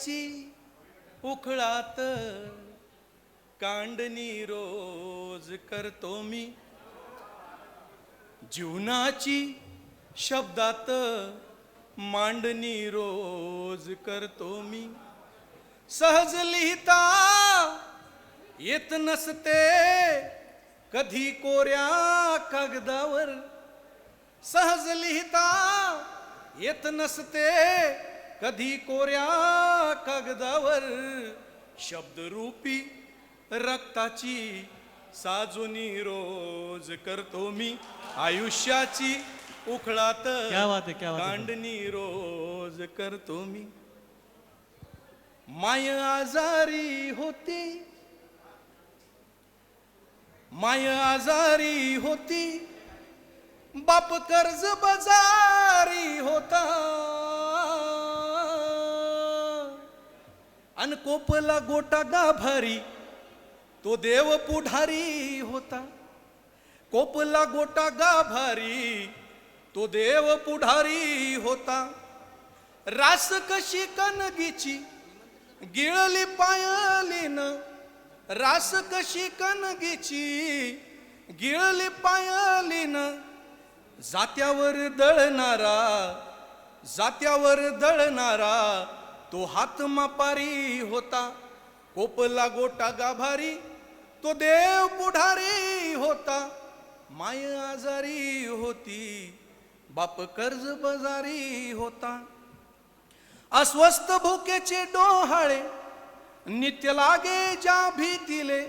आयुष्याची उखळात कांडणी रोज करतो मी, जीवनाची शब्दात मांडणी रोज करतो मी. सहज लिहिता येत नसते कधी कोऱ्या कागदावर, सहज लिहिता येत नसते कधी कोऱ्या कागदावर. शब्दरूपी रक्ताची साजुनी रोज करतो मी, आयुष्याची उखळात कांडणी रोज करतो मी. माय आजारी होती, माय आजारी होती, बाप कर्ज बाजारी होता. अन कोपला गोटा गाभारी तो देव पुढारी होता. कोपला गोटा गाभारी तो देव पुढारी होता. रास कशी कणगीची गिळली पायलीन, रास कशी कणगीची गिळली पायलीन. जात्यावर दळणारा, जात्यावर दळणारा तो हात मापारी होता. कोपला गोटा गाभारी तो देव पुढारी होता. माय आजारी होती, बाप कर्ज बाजारी होता. अस्वस्थ भुकेचे डोहाळे नित्य लागे ज्या भीतीले,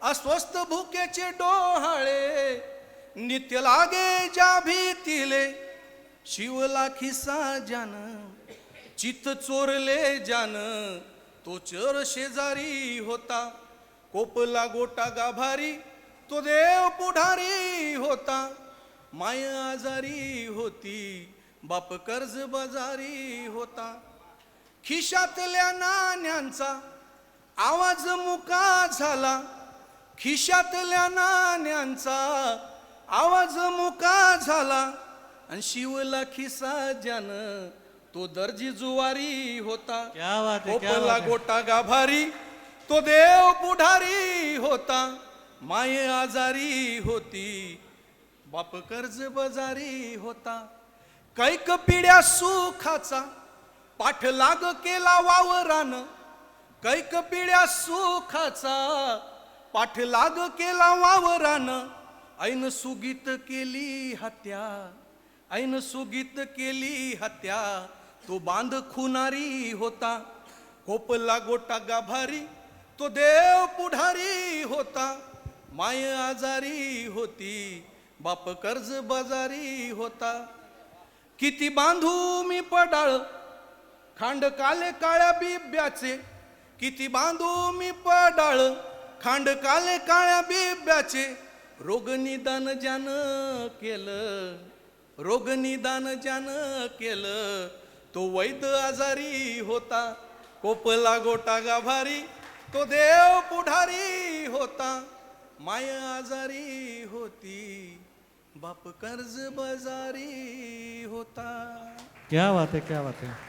अस्वस्थ भुकेचे डोहाळे नित्य लागे ज्या भीतीले. शिवला खिसा जान चित चोरले जान तो चोर शेजारी होता. कोपला गोटा गाभारी तो देव पुढारी होता. माय आजारी होती, बाप कर्ज बाजारी होता. खिशातल्या नाण्यांचा आवाज मुका झाला, खिशातल्या नाण्यांचा आवाज मुका झाला. आणि शिवला खिसा ज्यान तो दर्जी जुवारी होता. कोपला गोटा गाभारी तो देव पुढारी होता. माय आजारी होती, बाप कर्ज बाजारी होता. कैक पिढ्या सुखाचा पाठलाग केला वावरान, कैक पिढ्या सुखाचा पाठलाग केला वावरान. ऐन सुगीत केली हत्या, ऐन सुगीत केली हत्या तो बांध खुनारी होता. कोपला गोटा गाभारी तो देव पुढारी होता. माय आजारी होती, बाप कर्ज बाजारी होता. किती बांधू मी पडाळ खांड काले काळ्या बिब्याचे, किती बांधू मी पडाळ खांड काले काळ्या बिब्याचे. रोग निदान ज्यान केलं, रोग निदान ज्यान केलं तो वैद आजारी होता. कोपला गोटा गाभारी तो देव पुढारी होता. माय आजारी होती, बाप कर्ज बाजारी होता. क्या बात है, क्या बात है.